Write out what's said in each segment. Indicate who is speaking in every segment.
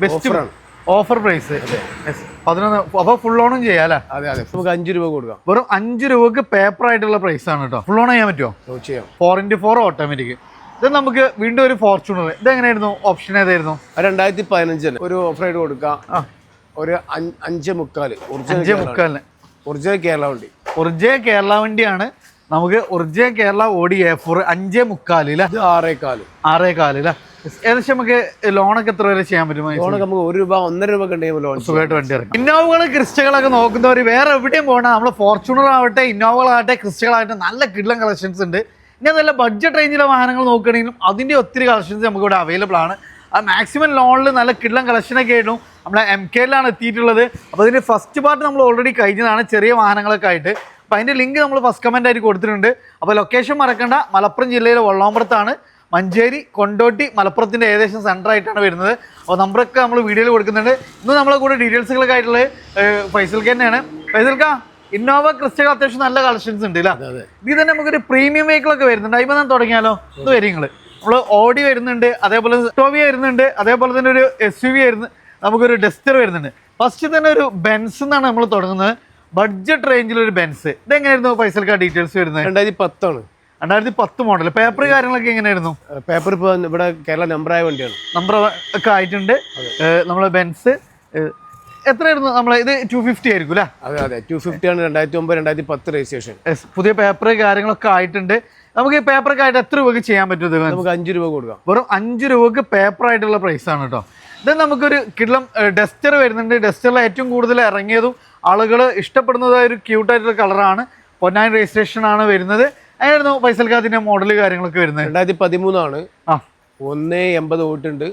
Speaker 1: Best offer price 11. അപ്പൊ full ഓണും ചെയ്യാം അല്ലേ?
Speaker 2: അതെ അതെ, നമുക്ക് 5 രൂപ കൊടുക്കാം.
Speaker 1: വെറും 5 രൂപക്ക് പേപ്പർ ആയിട്ടുള്ള പ്രൈസ് ആണ് കേട്ടോ. ഫുൾ ഓൺ ചെയ്യാൻ പറ്റുമോ?
Speaker 2: ചെയ്യാം.
Speaker 1: 4x4 automatic. ഇത് നമുക്ക് വീണ്ടും ഒരു ഫോർച്യൂണർ. ഇത് എങ്ങനെയായിരുന്നു? ഓപ്ഷൻ ഏതായിരുന്നു?
Speaker 2: 2015 ഒരു ഓഫർ ആയിട്ട് കൊടുക്കാം. ഒരു 5.45 ഒറിജിനൽ കേരള വണ്ടി.
Speaker 1: ഒറിജിനൽ കേരള വണ്ടിയാണ്. നമുക്ക് ഒറിജിനൽ കേരള ഓടി A4 5.45. 6.4 അല്ലേ? ഏകദേശം നമുക്ക് ലോണൊക്കെ എത്ര വരെ ചെയ്യാൻ പറ്റും?
Speaker 2: ലോണൊക്കെ നമുക്ക് 1 രൂപ 1.5 രൂപ
Speaker 1: സുഖമായിട്ട് വണ്ടി ഇറങ്ങും. ഇന്നോവകൾ ക്രിസ്റ്റകളൊക്കെ നോക്കുന്നവർ വേറെ എവിടെയും പോകണം. നമ്മൾ ഫോർച്യൂണർ ആവട്ടെ, ഇന്നോവകളാവട്ടെ, ക്രിസ്റ്റകളാവട്ടെ, നല്ല കിഡ്ലൻ കളക്ഷൻസ് ഉണ്ട്. ഇനി നല്ല ബഡ്ജറ്റ് റേഞ്ചിലെ വാഹനങ്ങൾ നോക്കുകയാണെങ്കിലും അതിൻ്റെ ഒത്തിരി കളക്ഷൻസ് നമുക്ക് ഇവിടെ അവൈലബിൾ ആണ്. അത് മാക്സിമം ലോണിൽ നല്ല കിഡ്ലൻ കളക്ഷനൊക്കെ ആയിരുന്നു. നമ്മളെ MKയിലാണ് എത്തിയിട്ടുള്ളത്. അപ്പോൾ അതിൻ്റെ ഫസ്റ്റ് പാർട്ട് നമ്മൾ ഓൾറെഡി കഴിഞ്ഞതാണ്, ചെറിയ വാഹനങ്ങളൊക്കെ ആയിട്ട്. അപ്പോൾ അതിൻ്റെ ലിങ്ക് നമ്മൾ ഫസ്റ്റ് കമൻ്റ് ആയിട്ട് കൊടുത്തിട്ടുണ്ട്. അപ്പോൾ ലൊക്കേഷൻ മറക്കണ്ട, മലപ്പുറം ജില്ലയിലെ വള്ളോമ്പുറത്താണ്. മഞ്ചേരി, കൊണ്ടോട്ടി, മലപ്പുറത്തിൻ്റെ ഏകദേശം സെൻറ്റർ ആയിട്ടാണ് വരുന്നത്. അപ്പോൾ നമ്പറൊക്കെ നമ്മൾ വീഡിയോയിൽ കൊടുക്കുന്നുണ്ട്. ഇന്ന് നമ്മളെ കൂടെ ഡീറ്റെയിൽസുകളൊക്കെ ആയിട്ടുള്ളത് ഫൈസൽക്ക് തന്നെയാണ്. ഫൈസൽക്ക, ഇന്നോവ ക്രിസ്റ്റകൾ അത്യാവശ്യം നല്ല കളക്ഷൻസ് ഉണ്ട് അല്ലേ? ഇത് തന്നെ നമുക്കൊരു പ്രീമിയം വെഹിക്കിളൊക്കെ വരുന്നുണ്ട്. അതിപ്പോൾ ഞാൻ തുടങ്ങിയാലോ? ഇത് വരിങ്ങൾ നമ്മൾ ഓഡി വരുന്നുണ്ട്, അതേപോലെ ടോവിയ വരുന്നുണ്ട്, അതേപോലെ തന്നെ ഒരു SUV വരുന്നു, നമുക്കൊരു ഡസ്റ്റർ വരുന്നുണ്ട്. ഫസ്റ്റ് തന്നെ ഒരു ബെൻസ് എന്നാണ് നമ്മൾ തുടങ്ങുന്നത്. ബഡ്ജറ്റ് റേഞ്ചിലൊരു ബെൻസ്. ഇതെങ്ങനെയായിരുന്നു ഫൈസൽക്ക ഡീറ്റെയിൽസ് വരുന്നത്?
Speaker 2: 2010 ആണ്.
Speaker 1: 2010 മോഡൽ. പേപ്പർ കാര്യങ്ങളൊക്കെ എങ്ങനെയായിരുന്നു?
Speaker 2: പേപ്പർ ഇപ്പോൾ ഇവിടെ കേരള നമ്പറായ വണ്ടിയാണ്.
Speaker 1: നമ്പർ ഒക്കെ ആയിട്ടുണ്ട്. നമ്മളെ ബെൻസ് എത്രയായിരുന്നു? നമ്മളെ ഇത് 250 ആയിരിക്കും അല്ലേ?
Speaker 2: അതെ അതെ, 250 ആണ്. 2009 2010 രജിസ്ട്രേഷൻ.
Speaker 1: പുതിയ പേപ്പർ കാര്യങ്ങളൊക്കെ ആയിട്ടുണ്ട്. നമുക്ക് ഈ പേപ്പറൊക്കെ ആയിട്ട് എത്ര രൂപയ്ക്ക് ചെയ്യാൻ പറ്റും?
Speaker 2: നമുക്ക് 5 രൂപ കൊടുക്കാം.
Speaker 1: വെറും 5 രൂപക്ക് പേപ്പർ ആയിട്ടുള്ള പ്രൈസ് ആണ് കേട്ടോ. ഇത് നമുക്കൊരു കിഡ്ലം ഡസ്റ്റർ വരുന്നുണ്ട്. ഡസ്റ്ററിൽ ഏറ്റവും കൂടുതൽ ഇറങ്ങിയതും ആളുകൾ ഇഷ്ടപ്പെടുന്നതായ ഒരു ക്യൂട്ടായിട്ടുള്ള കളറാണ്. പൊന്നാനി രജിസ്ട്രേഷൻ ആണ് വരുന്നത്. അങ്ങനെയായിരുന്നു ഫൈസൽക്കാതിന്റെ മോഡൽ കാര്യങ്ങളൊക്കെ വരുന്നത്.
Speaker 2: 2013 ആണ്. 1.80 ഓട്ടുണ്ട്.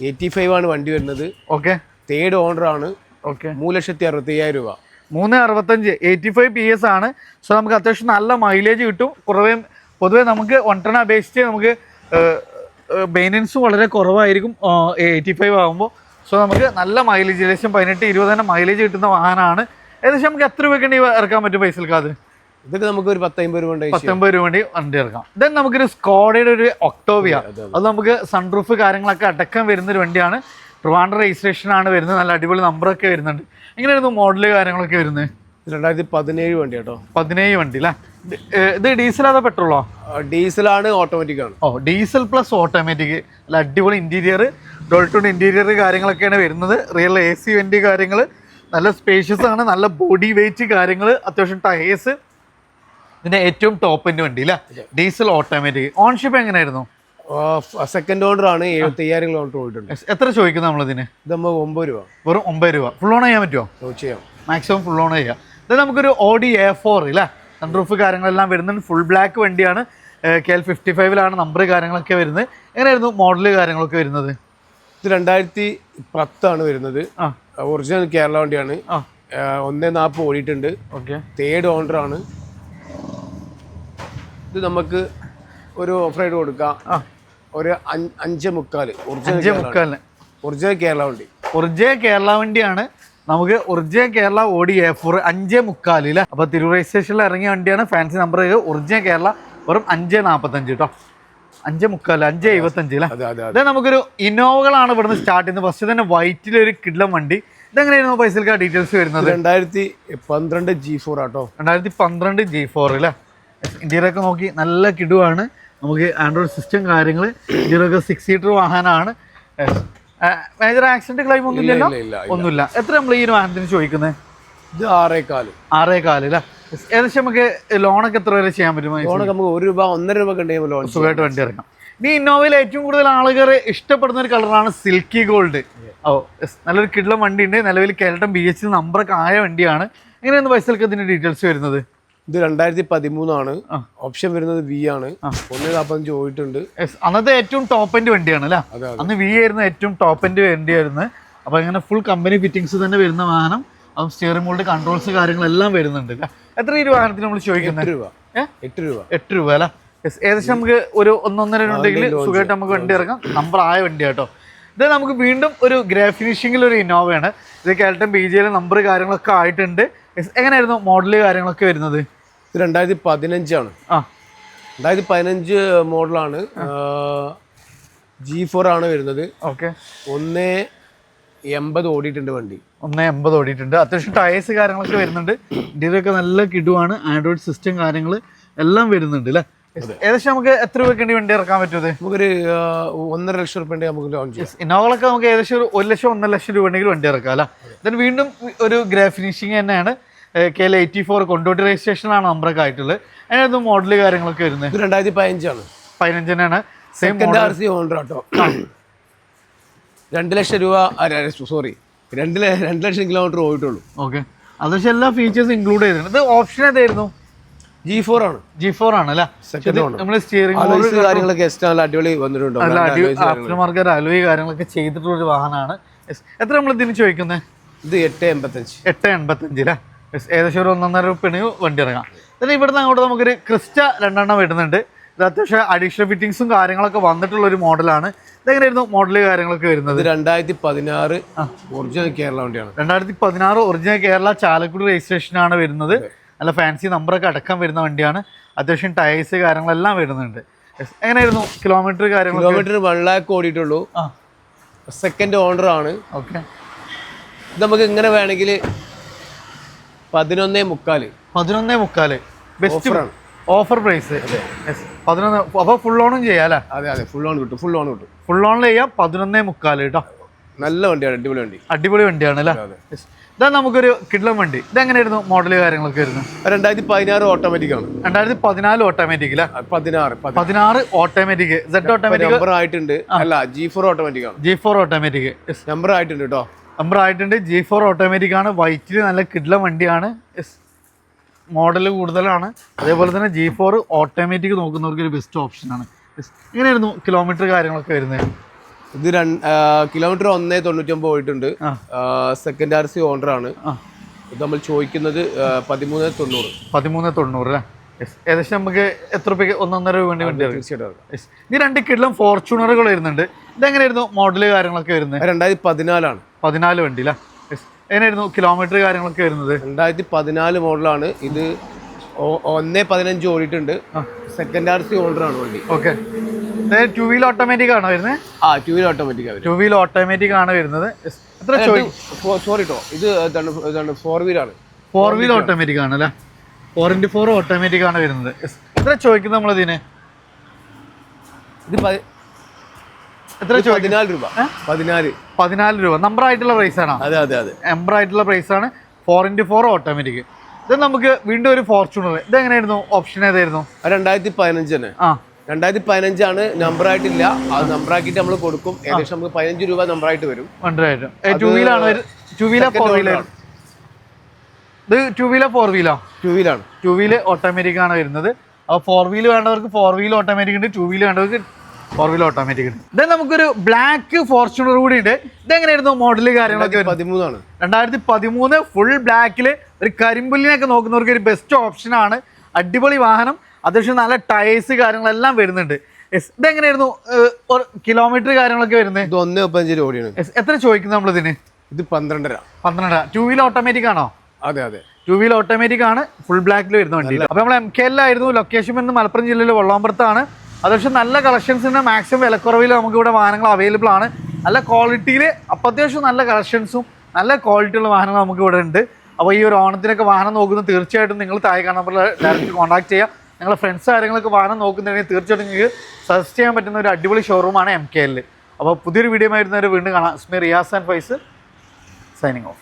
Speaker 2: 85 ആണ് വണ്ടി വരുന്നത്.
Speaker 1: ഓക്കെ.
Speaker 2: തേർഡ് ഓണർ ആണ്. ഓക്കെ. 3,65,000 രൂപ.
Speaker 1: 365 85 PS ആണ്. സോ നമുക്ക് അത്യാവശ്യം നല്ല മൈലേജ് കിട്ടും. പൊതുവെ നമുക്ക് 1 ടൺ അപേക്ഷിച്ച് നമുക്ക് മെയിൻ്റനൻസ് വളരെ കുറവായിരിക്കും 85 ആകുമ്പോൾ. സോ നമുക്ക് നല്ല മൈലേജ്, ഏകദേശം 18-20 തന്നെ മൈലേജ് കിട്ടുന്ന വാഹനമാണ്. ഏകദേശം നമുക്ക് എത്ര രൂപയ്ക്ക് ഇറക്കാൻ പറ്റും ഫൈസൽക്കാത്?
Speaker 2: ഇതൊക്കെ നമുക്ക് ഒരു 10-50 രൂപ
Speaker 1: 10-50 രൂപ വണ്ടി ഇറക്കാം. ദെൻ നമുക്കൊരു സ്കോഡയുടെ ഒരു ഒക്ടോവിയ. അത് നമുക്ക് സൺറൂഫ് കാര്യങ്ങളൊക്കെ അടക്കം വരുന്നൊരു വണ്ടിയാണ്. ട്രിവാൻഡ്രം രജിസ്ട്രേഷൻ ആണ് വരുന്നത്. നല്ല അടിപൊളി നമ്പറൊക്കെ വരുന്നുണ്ട്. എങ്ങനെയായിരുന്നു മോഡല് കാര്യങ്ങളൊക്കെ വരുന്നത്?
Speaker 2: 2017 വണ്ടി കേട്ടോ.
Speaker 1: 17 വണ്ടി അല്ലേ? ഇത് ഡീസൽ അതോ പെട്രോളോ?
Speaker 2: ഡീസലാണ്, ഓട്ടോമാറ്റിക് ആണ്.
Speaker 1: Diesel plus automatic. നല്ല അടിപൊളി ഇന്റീരിയർ, ഡോൾട്ടോൺ ഇന്റീരിയർ കാര്യങ്ങളൊക്കെയാണ് വരുന്നത്. റിയൽ AC വണ്ടി കാര്യങ്ങൾ നല്ല സ്പേഷ്യസ് ആണ്. നല്ല ബോഡി വെയിറ്റ് കാര്യങ്ങൾ, അത്യാവശ്യം ടയേഴ്സ്. ഇതിന്റെ ഏറ്റവും ടോപ്പ് എൻഡ് വണ്ടി അല്ലേ? Diesel automatic. ഓൺഷിപ്പ് എങ്ങനെയായിരുന്നു?
Speaker 2: സെക്കൻഡ് ഓണർ ആണ്. 75,000 കിലോമീറ്റർ പോയിട്ടുണ്ട്.
Speaker 1: എത്ര ചോദിക്കുന്നത് നമ്മളിതിന്?
Speaker 2: ഇത് 9 രൂപ.
Speaker 1: വെറും 9 രൂപ. ഫുൾ ഓൺ ചെയ്യാൻ പറ്റുമോ?
Speaker 2: ചെയ്യാം.
Speaker 1: മാക്സിമം ഫുൾ ഓൺ ചെയ്യാം. ഇത് നമുക്കൊരു Audi A4 അല്ലേ? സൺറൂഫ് കാര്യങ്ങളെല്ലാം വരുന്നുണ്ട്. ഫുൾ ബ്ലാക്ക് വണ്ടിയാണ്. KL 55 നമ്പർ കാര്യങ്ങളൊക്കെ വരുന്നത്. എങ്ങനെയായിരുന്നു മോഡല് കാര്യങ്ങളൊക്കെ വരുന്നത്?
Speaker 2: ഇത് 2010 ആണ് വരുന്നത്. ഒറിജിനൽ കേരള വണ്ടിയാണ്. 1.40 ഓടിയിട്ടുണ്ട്. ഓക്കെ. തേർഡ് ഓണർ ആണ്. ഇത് നമുക്ക് ഒരു ഓഫർ ആയിട്ട് കൊടുക്കാം. ഒരു 5.45 ഒറിജിനൽ കേരള വണ്ടി.
Speaker 1: ഒറിജിനൽ കേരള വണ്ടിയാണ്. നമുക്ക് ഒറിജിനൽ കേരള Audi A4 5.45 അല്ലേ? അപ്പോൾ തിരൂർ രജിസ്ട്രേഷനിൽ ഇറങ്ങിയ വണ്ടിയാണ്. Fancy number original Kerala. വെറും 5.45 കേട്ടോ. 5.45 5.75 അല്ലേ? ഇത് നമുക്കൊരു ഇന്നോവകളാണ് ഇവിടുന്ന് സ്റ്റാർട്ട് ചെയ്യുന്നത്. ഫസ്റ്റ് തന്നെ വൈറ്റിലൊരു കിഡ്ലം വണ്ടി. ഇതെങ്ങനെയായിരുന്നു ഫൈസൽക്കാ ഡീറ്റെയിൽസ് വരുന്നത്?
Speaker 2: 2012 G4 ആട്ടോ.
Speaker 1: 2012 G4 അല്ലേ? ഇന്ത്യയിലൊക്കെ നോക്കി നല്ല കിടുവാണ്. നമുക്ക് ആൻഡ്രോയിഡ് സിസ്റ്റം കാര്യങ്ങൾ. ഇന്ത്യയിലൊക്കെ 6 സീറ്റർ വാഹനമാണ്. മേജർ ആക്സിഡന്റ് ക്ലെയിം ഒന്നുമില്ലല്ലോ? ഒന്നുമില്ല. എത്ര നമ്മൾ ഈ ഒരു വാഹനത്തിന് ചോദിക്കുന്നത്?
Speaker 2: ഇത് 6.4
Speaker 1: അല്ലേ? ഏകദേശം നമുക്ക് ലോണൊക്കെ എത്ര വരെ ചെയ്യാൻ പറ്റും?
Speaker 2: ലോണൊക്കെ നമുക്ക് 1 രൂപ 1.5 രൂപ
Speaker 1: സുഖമായിട്ട് വണ്ടി ഇറങ്ങാം. ഇനി ഇന്നോവയിൽ ഏറ്റവും കൂടുതൽ ആളുകൾ ഇഷ്ടപ്പെടുന്ന ഒരു കളറാണ് സിൽക്കി ഗോൾഡ്. നല്ലൊരു കിഡ്ലം വണ്ടി ഉണ്ട്. നിലവിൽ കേരളം BH നമ്പറൊക്കെ ആയ വണ്ടിയാണ്. എങ്ങനെയാണ് ഫൈസൽക്ക് ഇതിന്റെ ഡീറ്റെയിൽസ് വരുന്നത്?
Speaker 2: ഇത് 2013 ആണ്. ഓപ്ഷൻ വരുന്നത് V ആണ്. 1.45 പോയിട്ടുണ്ട്.
Speaker 1: അന്നത്തെ ഏറ്റവും ടോപ്പ് എൻഡ് വണ്ടിയാണ് അല്ലേ? അന്ന് V ആയിരുന്നു ഏറ്റവും ടോപ്പ് എൻഡ് വണ്ടിയായിരുന്നു. അപ്പൊ ഇങ്ങനെ ഫുൾ കമ്പനി ഫിറ്റിംഗ്സ് തന്നെ വരുന്ന വാഹനം. അതും സ്റ്റിയറിംഗ് മോൾഡ് കൺട്രോൾസ് കാര്യങ്ങളെല്ലാം വരുന്നുണ്ട്. എത്ര ഈ വാഹനത്തിന് നമ്മൾ ചോദിക്കുന്നത്? 8 രൂപ അല്ലേ? ഏകദേശം നമുക്ക് ഒരു 1-1.5 ഉണ്ടെങ്കിൽ സുഖമായിട്ട് നമുക്ക് വണ്ടി ഇറങ്ങാം. നമ്പർ ആയ വണ്ടി കേട്ടോ. ഇത് നമുക്ക് വീണ്ടും ഒരു ഗ്രേ ഫിനിഷിംഗിൽ ഒരു ഇന്നോവയാണ്. ഇത് കേരളം BJ നമ്പർ കാര്യങ്ങളൊക്കെ ആയിട്ടുണ്ട്. എങ്ങനെയായിരുന്നു മോഡല് കാര്യങ്ങളൊക്കെ വരുന്നത്?
Speaker 2: 2015 ആണ്. 2015 മോഡലാണ്. G4 ആണ് വരുന്നത്. ഓക്കെ. 80 ഓടിയിട്ടുണ്ട് വണ്ടി.
Speaker 1: 180 ഓടിയിട്ടുണ്ട്. അത്യാവശ്യം ടയേഴ്സ് കാര്യങ്ങളൊക്കെ വരുന്നുണ്ട്. ഇന്ത്യയിലൊക്കെ നല്ല കിടുവാണ്. ആൻഡ്രോയിഡ് സിസ്റ്റം കാര്യങ്ങൾ എല്ലാം വരുന്നുണ്ട് അല്ലേ? ഏകദേശം നമുക്ക് എത്ര രൂപയ്ക്ക് വണ്ടി ഇറക്കാൻ പറ്റുമത്?
Speaker 2: നമുക്കൊരു 1.5 ലക്ഷം രൂപ നമുക്ക് ലോൺ ചെയ്യാം.
Speaker 1: ഇന്നോവകളൊക്കെ നമുക്ക് ഏകദേശം 1 ലക്ഷം 1.5 ലക്ഷം രൂപ ഉണ്ടെങ്കിൽ വണ്ടി ഇറക്കാം അല്ലേ? then വീണ്ടും ഒരു ഗ്രേ ഫിനിഷിങ് തന്നെയാണ്. KL84 കൊണ്ടോട്ടി രജിസ്ട്രേഷനാണ് നമ്പറൊക്കെ ആയിട്ടുള്ളത്. അതിനകത്ത് മോഡൽ കാര്യങ്ങളൊക്കെ വരുന്നത്
Speaker 2: 2015
Speaker 1: 15 സെയിം
Speaker 2: RC ഓണർ കേട്ടോ. 2 ലക്ഷം രൂപ സോറി 2 ലക്ഷം കിലോമീറ്റർ പോയിട്ടുള്ളൂ.
Speaker 1: ഓക്കെ, അത്യാവശ്യം എല്ലാ ഫീച്ചേഴ്സും ഇൻക്ലൂഡ് ചെയ്തിട്ടുണ്ട്. ഇത് ഓപ്ഷൻ ഏതായിരുന്നു?
Speaker 2: G4 ആണ്.
Speaker 1: G4 ആണ് അല്ലേ? നമ്മള് സ്റ്റിയറിംഗ്
Speaker 2: കാര്യങ്ങളൊക്കെ അടിപൊളി വന്നിട്ടുണ്ട്.
Speaker 1: ആഫ്റ്റർ മാർക്കറ്റ് അലോയ് കാര്യങ്ങളൊക്കെ ചെയ്തിട്ടുള്ള ഒരു വാഹനമാണ്. എത്ര നമ്മൾ ഇതിന് ചോദിക്കുന്നത്?
Speaker 2: ഇത്
Speaker 1: 885 അല്ലേ? ഏകദേശം ഒരു 1.5 രൂപയാണ് വണ്ടി ഇറങ്ങാം. then ഇവിടുന്ന് അങ്ങോട്ട് നമുക്കൊരു ക്രിസ്റ്റ 2 എണ്ണം വരുന്നുണ്ട്. ഇത് അത്യാവശ്യം അഡീഷണൽ ഫിറ്റിംഗ്സും കാര്യങ്ങളൊക്കെ വന്നിട്ടുള്ള ഒരു മോഡലാണ്. ഇതെങ്ങനെയായിരുന്നു മോഡല് കാര്യങ്ങളൊക്കെ വരുന്നത്?
Speaker 2: 2016 ഒറിജിനൽ കേരള വണ്ടിയാണ്.
Speaker 1: 2016 ഒറിജിനൽ കേരള ചാലക്കുടി രജിസ്ട്രേഷനാണ് വരുന്നത്. നല്ല ഫാൻസി നമ്പറൊക്കെ അടക്കം വരുന്ന വണ്ടിയാണ്. അത്യാവശ്യം ടയേഴ്സ് കാര്യങ്ങളെല്ലാം വരുന്നുണ്ട്. എങ്ങനെയായിരുന്നു കിലോമീറ്റർ കാര്യങ്ങൾ?
Speaker 2: കിലോമീറ്റർ 1 ലാക്ക് ഓടിയിട്ടുള്ളൂ. സെക്കൻഡ് ഓണർ ആണ്.
Speaker 1: ഓക്കെ,
Speaker 2: ഇത് നമുക്ക് ഇങ്ങനെ വേണമെങ്കിൽ 11.3
Speaker 1: ബെസ്റ്റ് ഓഫർ പ്രൈസ് 11. അപ്പോൾ ഫുൾ ഓണും ചെയ്യാം അല്ലേ?
Speaker 2: അതെ ഫുൾ ഓൺ കിട്ടും.
Speaker 1: ഫുൾ ഓണിൽ ചെയ്യാം 11.3 കേട്ടോ.
Speaker 2: നല്ല വണ്ടിയാണ്,
Speaker 1: അടിപൊളി വണ്ടിയാണ് അല്ലേ? ഇതാ നമുക്കൊരു കിഡ്ലം വണ്ടി. ഇതെങ്ങനെയായിരുന്നു മോഡല് കാര്യങ്ങളൊക്കെ വരുന്നത്?
Speaker 2: 2016 ഓട്ടോമാറ്റിക് ആണ്.
Speaker 1: 2014 ഓട്ടോമാറ്റിക് അല്ലേ?
Speaker 2: 16
Speaker 1: ഓട്ടോമാറ്റിക്. Z ഓട്ടോമാറ്റിക്
Speaker 2: നമ്പർ ആയിട്ടുണ്ട്. അല്ല G4 ഓട്ടോമാറ്റിക് ആണ്.
Speaker 1: G4 ഓട്ടോമാറ്റിക്
Speaker 2: നമ്പർ ആയിട്ടുണ്ട് കേട്ടോ.
Speaker 1: നമ്പർ ആയിട്ടുണ്ട്. G4 ഓട്ടോമാറ്റിക് ആണ്. വൈറ്റിൽ നല്ല കിഡ്ലം വണ്ടിയാണ്. മോഡല് കൂടുതലാണ്. അതേപോലെ തന്നെ G4 ഓട്ടോമാറ്റിക് നോക്കുന്നവർക്ക് ഒരു ബെസ്റ്റ് ഓപ്ഷനാണ്. എങ്ങനെയായിരുന്നു കിലോമീറ്റർ കാര്യങ്ങളൊക്കെ വരുന്നത്?
Speaker 2: ഇത് കിലോമീറ്റർ 1.99 പോയിട്ടുണ്ട്. സെക്കൻഡ് RC ഓണർ ആണ്. ഇത് നമ്മൾ ചോദിക്കുന്നത് 13.90
Speaker 1: അല്ലേ? ഏകദേശം നമുക്ക് എത്ര രൂപയ്ക്ക് 1.5 രൂപ വണ്ടി
Speaker 2: തീർച്ചയായിട്ടും.
Speaker 1: ഈ 2 കിഡ്ലം ഫോർച്യൂണറുകൾ വരുന്നുണ്ട്. ഇതെങ്ങനെയായിരുന്നു മോഡല് കാര്യങ്ങളൊക്കെ വരുന്നത്?
Speaker 2: 2014 ആണ്.
Speaker 1: 14 വണ്ടി അല്ലേ? എങ്ങനെയായിരുന്നു കിലോമീറ്റർ കാര്യങ്ങളൊക്കെ വരുന്നത്?
Speaker 2: 2014 മോഡലാണ്. ഇത് 1.15 ഓടിയിട്ടുണ്ട്. സെക്കൻഡ് RC ഓണർ ആണ് വണ്ടി.
Speaker 1: ഓക്കെ, 2 വീൽ ഓട്ടോമാറ്റിക് ആണോ വരുന്നത്?
Speaker 2: 2 വീൽ ഓട്ടോമാറ്റിക്.
Speaker 1: 2 വീൽ ഓട്ടോമാറ്റിക് ആണ് വരുന്നത്.
Speaker 2: സോറി കേട്ടോ, ഇത് 4 വീൽ ആണ്.
Speaker 1: 4 വീൽ ഓട്ടോമാറ്റിക് ആണ് അല്ലേ? 4x4 ഓട്ടോമാറ്റിക് ആണ് വരുന്നത്. എത്ര ചോദിക്കുന്നത് നമ്മളിതിന്?
Speaker 2: ഇത് എത്ര 14 രൂപ.
Speaker 1: 14 രൂപ നമ്പർ ആയിട്ടുള്ള പ്രൈസ് ആണോ?
Speaker 2: അതെ
Speaker 1: നമ്പർ ആയിട്ടുള്ള പ്രൈസ് ആണ്. 4x4 automatic. ഇത് നമുക്ക് വീണ്ടും ഒരു ഫോർച്യൂണർ. ഇതെങ്ങനെയായിരുന്നു ഓപ്ഷൻ ഏതായിരുന്നു?
Speaker 2: 2015 തന്നെ. 2015 ആണ്. നമ്പർ ആയിട്ടില്ല. അത് നമ്പർ ആക്കിയിട്ട് നമ്മൾ കൊടുക്കും. ഏകദേശം നമുക്ക് 15 രൂപ നമ്പർ ആയിട്ട് വരും.
Speaker 1: 2 വീലാണ്. 2 വീലാ 4 വീലാണ്? ഇത് 2 വീലാ 4 വീലാ?
Speaker 2: 2 വീലാണ്.
Speaker 1: 2 വീല് ഓട്ടോമാറ്റിക് ആണ് വരുന്നത്. അപ്പോൾ 4 വീല് വേണ്ടവർക്ക് 4 വീൽ ഓട്ടോമാറ്റിക് ഉണ്ട്. 2 വീല് വേണ്ടവർക്ക് 4 വീൽ ഓട്ടോമാറ്റിക് ഉണ്ട്. ഇത് നമുക്കൊരു ബ്ലാക്ക് ഫോർച്യൂണർ കൂടി ഉണ്ട്. ഇതെങ്ങനെയായിരുന്നു മോഡല് കാര്യങ്ങളൊക്കെ?
Speaker 2: 13 ആണ്.
Speaker 1: 2013 ഫുൾ ബ്ലാക്കിൽ ഒരു കരിമ്പുല്ലിനൊക്കെ നോക്കുന്നവർക്ക് ഒരു ബെസ്റ്റ് ഓപ്ഷനാണ്. അടിപൊളി വാഹനം. അത്യാവശ്യം നല്ല ടയേഴ്സ് കാര്യങ്ങളെല്ലാം വരുന്നുണ്ട്. ഇതെങ്ങനെയായിരുന്നു കിലോമീറ്റർ കാര്യങ്ങളൊക്കെ വരുന്നത്?
Speaker 2: ഇത് 1.15 ഓടിയാണ്.
Speaker 1: എത്ര ചോദിക്കുന്നത് നമ്മളിതിന്?
Speaker 2: ഇത് 12.5.
Speaker 1: 12. 2 വീൽ ഓട്ടോമാറ്റിക് ആണോ?
Speaker 2: അതെ
Speaker 1: 2 വീൽ ഓട്ടോമാറ്റിക് ആണ്. ഫുൾ ബ്ലാക്കിൽ വരുന്ന വണ്ടി. അപ്പോൾ നമ്മൾ MKL ആയിരുന്നു. ലൊക്കേഷൻ എന്ന് മലപ്പുറം ജില്ലയിലെ വള്ളാമ്പുറത്താണ്. അത്യാവശ്യം നല്ല കളക്ഷൻസിന് മാക്സിമം വിലക്കുറവിൽ നമുക്ക് ഇവിടെ വാഹനങ്ങൾ അവൈലബിൾ ആണ്. നല്ല ക്വാളിറ്റിയിൽ അത്യാവശ്യം നല്ല കളക്ഷൻസും നല്ല ക്വാളിറ്റിയുള്ള വാഹനങ്ങൾ നമുക്ക് ഇവിടെ ഉണ്ട്. അപ്പോൾ ഈ ഒരു ഓണത്തിനൊക്കെ വാഹനം നോക്കുന്നത് തീർച്ചയായിട്ടും നിങ്ങൾ താഴെ കാണുന്ന നമ്പറിൽ ഡയറക്റ്റ് കോൺടാക്ട് ചെയ്യുക. നിങ്ങളുടെ ഫ്രണ്ട്സ് കാര്യങ്ങളൊക്കെ വാഹനം നോക്കുന്നുണ്ടെങ്കിൽ തീർച്ചയായിട്ടും നിങ്ങൾക്ക് സജസ്റ്റ് ചെയ്യാൻ പറ്റുന്ന ഒരു അടിപൊളി ഷോറൂമാണ് MKL. അപ്പോൾ പുതിയൊരു വീഡിയോ ആയിരുന്നവർ വീണ്ടും കാണാം. Riyas and Faiz signing of.